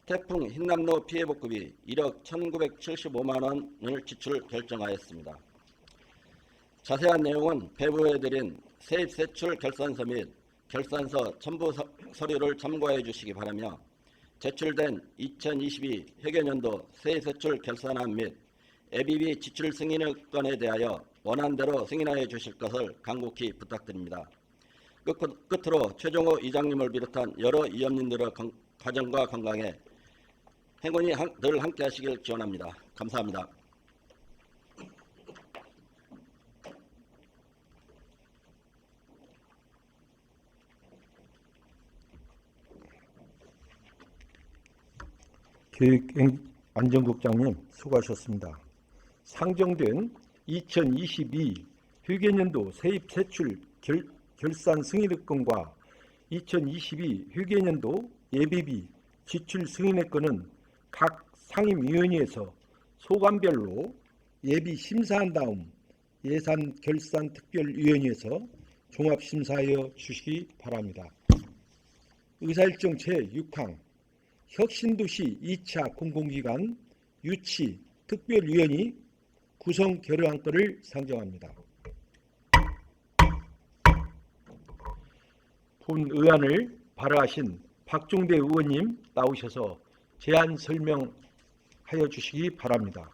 태풍 흰남노 피해복구비 1억 1,975만 원을 지출 결정하였습니다. 자세한 내용은 배부해드린 세입세출 결산서 및 결산서 첨부 서류를 참고해 주시기 바라며 제출된 2022 회계연도 세입세출 결산안 및 예비비 지출 승인의 건에 대하여 원안대로 승인하여 주실 것을 간곡히 부탁드립니다. 끝으로 최종호 이장님을 비롯한 여러 위원님들의 가정과 건강에 행운이 늘 함께 하시길 기원합니다. 감사합니다. 교육안전국장님 수고하셨습니다. 상정된 2022 회계연도 세입세출 결산 승인의 건과 2022 회계연도 예비비 지출 승인의 건은 각 상임위원회에서 소관별로 예비 심사한 다음 예산결산특별위원회에서 종합심사하여 주시기 바랍니다. 의사일정 제6항 혁신도시 2차 공공기관 유치 특별위원회 구성 결의안 건을 상정합니다. 본 의안을 발의하신 박종대 의원님 나오셔서 제안 설명하여 주시기 바랍니다.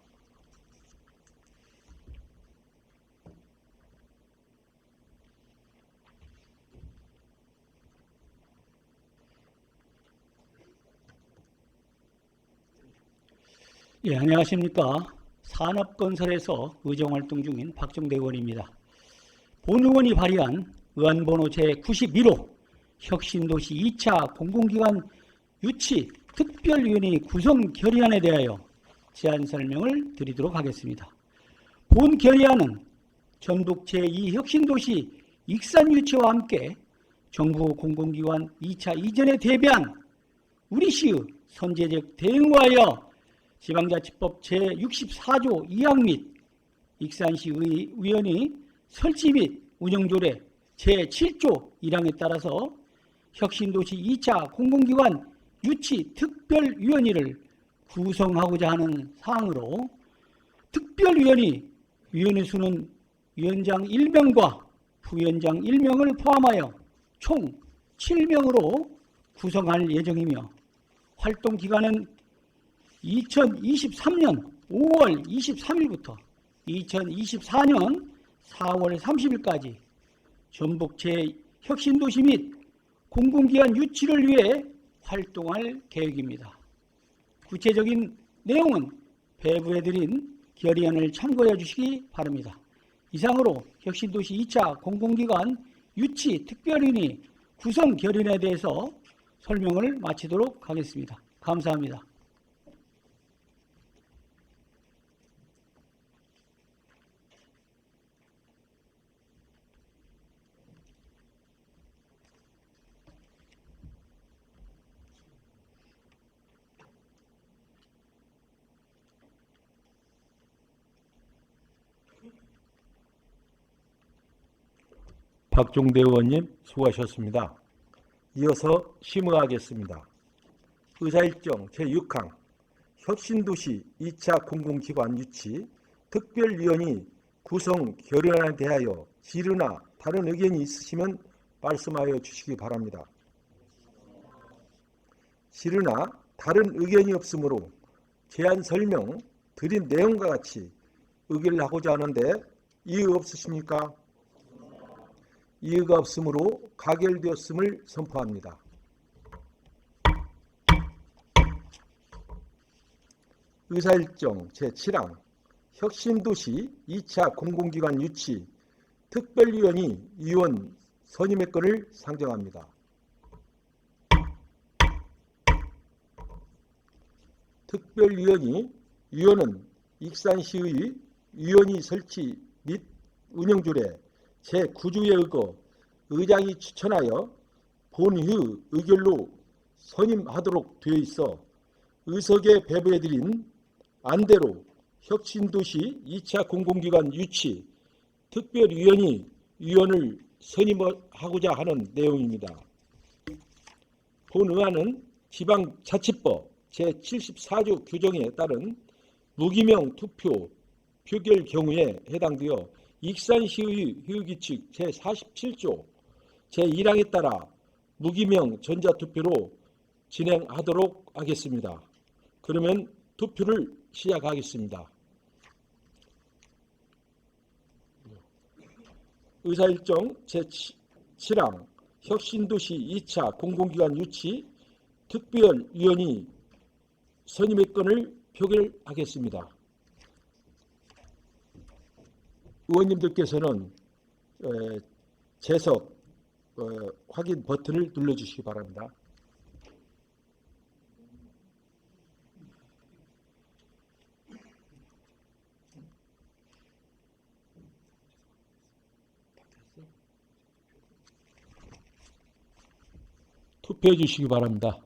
예, 안녕하십니까. 산업건설에서 의정활동 중인 박종대 의원입니다. 본 의원이 발의한 의안번호 제91호 혁신도시 2차 공공기관 유치 특별위원회 구성 결의안에 대하여 제안 설명을 드리도록 하겠습니다. 본 결의안은 전북 제2혁신도시 익산 유치와 함께 정부 공공기관 2차 이전에 대비한 우리 시의 선제적 대응하여 지방자치법 제64조 2항 및 익산시의 위원회 설치 및 운영조례 제7조 1항에 따라서 혁신도시 2차 공공기관 유치 특별위원회를 구성하고자 하는 사항으로 특별위원회 위원회 수는 위원장 1명과 부위원장 1명을 포함하여 총 7명으로 구성할 예정이며 활동 기간은 2023년 5월 23일부터 2024년 4월 30일까지 전북 제 혁신도시 및 공공기관 유치를 위해 활동할 계획입니다. 구체적인 내용은 배부해드린 결의안을 참고해 주시기 바랍니다. 이상으로 혁신도시 2차 공공기관 유치 특별위원회 구성 결의안에 대해서 설명을 마치도록 하겠습니다. 감사합니다. 박종대 의원님 수고하셨습니다. 이어서 심의하겠습니다. 의사일정 제6항 혁신도시 2차 공공기관 유치 특별위원회 구성 결의안에 대하여 질의나 다른 의견이 있으시면 말씀하여 주시기 바랍니다. 질의나 다른 의견이 없으므로 제안 설명 드린 내용과 같이 의결을 하고자 하는데 이의 없으십니까? 이의가 없으므로 가결되었음을 선포합니다. 의사일정 제7항 혁신도시 2차 공공기관 유치 특별위원회 위원 선임의 건을 상정합니다. 특별위원회 위원은 익산시의 위원회 설치 및 운영줄에 제9조에 의거 의장이 추천하여 본회의 의결로 선임하도록 되어 있어 의석에 배부해드린 안대로 혁신도시 2차 공공기관 유치 특별위원회 위원을 선임하고자 하는 내용입니다. 본 의안은 지방자치법 제74조 규정에 따른 무기명 투표 표결 경우에 해당되어 익산시의 회의규칙 제47조 제1항에 따라 무기명 전자투표로 진행하도록 하겠습니다. 그러면 투표를 시작하겠습니다. 의사일정 제7항 혁신도시 2차 공공기관 유치 특별위원회 선임의 건을 표결하겠습니다. 의원님들께서는 재석 확인 버튼을 눌러주시기 바랍니다. 투표해 주시기 바랍니다.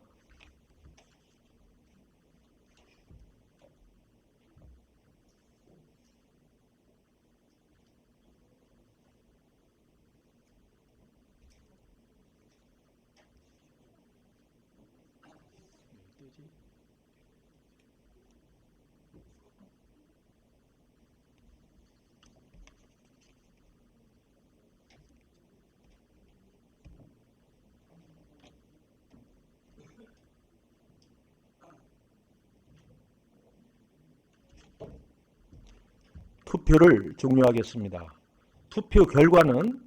투표를 종료하겠습니다. 투표 결과는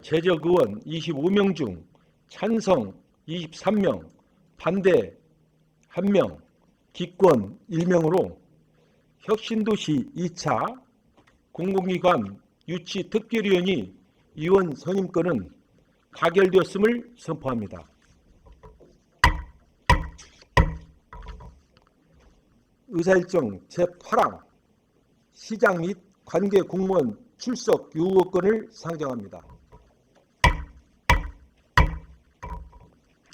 제적 의원 25명 중 찬성 23명, 반대 1명, 기권 1명으로 혁신도시 2차 공공기관 유치 특별위원회 위원 선임권은 가결되었음을 선포합니다. 의사일정 제8항 시장 및 관계 공무원 출석 요구권을 상정합니다.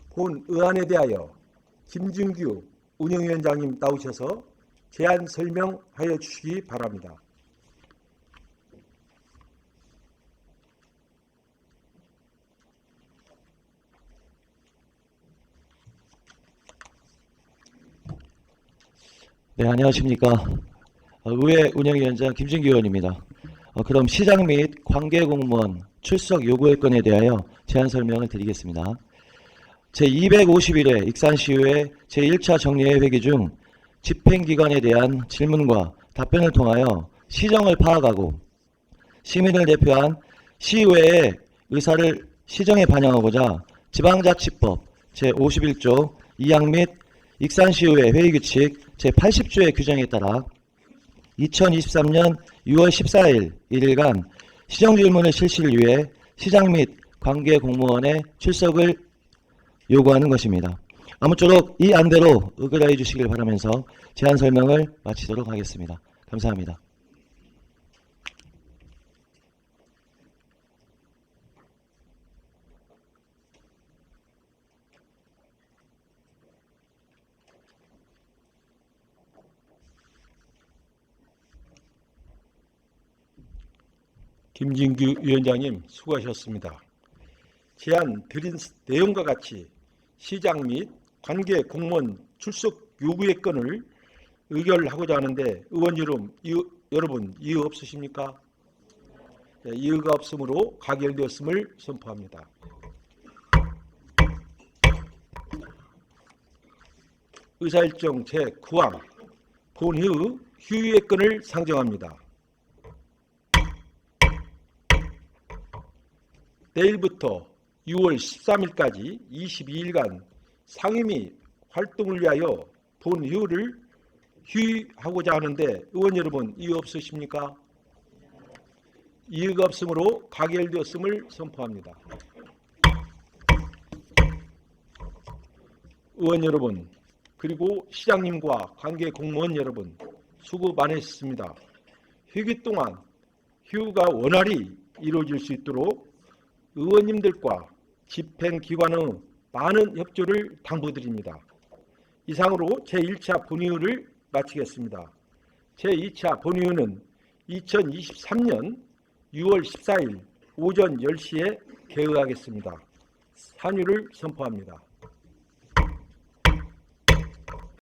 본 의안에 대하여 김준규 운영위원장님 나오셔서 제안 설명하여 주시기 바랍니다. 네, 안녕하십니까. 의회 운영위원장 김진규 의원입니다. 그럼 시장 및 관계공무원 출석 요구의 건에 대하여 제안 설명을 드리겠습니다. 제251회 익산시의회 제1차 정례회 회기 중 집행기관에 대한 질문과 답변을 통하여 시정을 파악하고 시민을 대표한 시의회의 의사를 시정에 반영하고자 지방자치법 제51조 2항 및 익산시의회 회의규칙 제80조의 규정에 따라 2023년 6월 14일 1일간 시정질문의 실시를 위해 시장 및 관계공무원의 출석을 요구하는 것입니다. 아무쪼록 이 안대로 의결해 주시길 바라면서 제안 설명을 마치도록 하겠습니다. 감사합니다. 김진규 위원장님 수고하셨습니다. 제안 드린 내용과 같이 시장 및 관계 공무원 출석 요구의 건을 의결하고자 하는데 의원 여러분 이의 없으십니까? 네, 이의가 없으므로 가결되었음을 선포합니다. 의사일정 제9항 본회의 휴의의 건을 상정합니다. 내일부터 6월 13일까지 22일간 상임위 활동을 위하여 본회의를 휴의하고자 하는데 의원 여러분 이의 없으십니까? 이의가 없으므로 가결되었음을 선포합니다. 의원 여러분 그리고 시장님과 관계 공무원 여러분 수고 많으셨습니다. 회기 동안 휴가 원활히 이루어질 수 있도록 의원님들과 집행기관의 많은 협조를 당부드립니다. 이상으로 제1차 본회의를 마치겠습니다. 제2차 본회의는 2023년 6월 14일 오전 10시에 개의하겠습니다. 산유를 선포합니다.